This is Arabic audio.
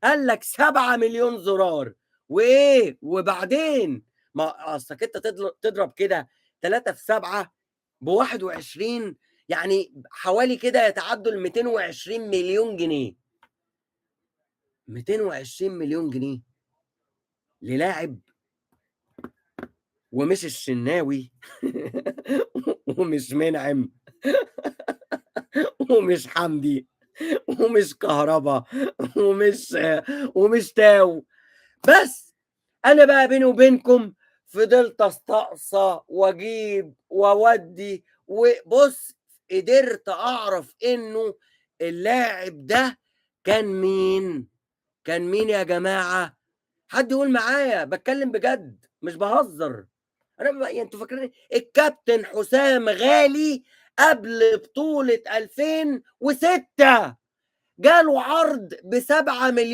قال لك 7 مليون زرار وإيه وبعدين ما أصلك أنت تضرب كده 3 في 7 ب21 يعني حوالي كده يتعدوا ال220 مليون جنيه. 220 مليون جنيه للاعب ومش الشناوي ومش منعم ومش حمدي ومش كهربا ومش تاو. بس انا بقى بيني وبينكم فضلت استقصى واجيب واودي وبص قدرت اعرف انه اللاعب ده كان مين يا جماعة؟ حد يقول معايا بتكلم بجد مش بهزر. انا يعني انتوا فاكرين الكابتن حسام غالي قبل بطولة 2006 جاله عرض ب7 مليون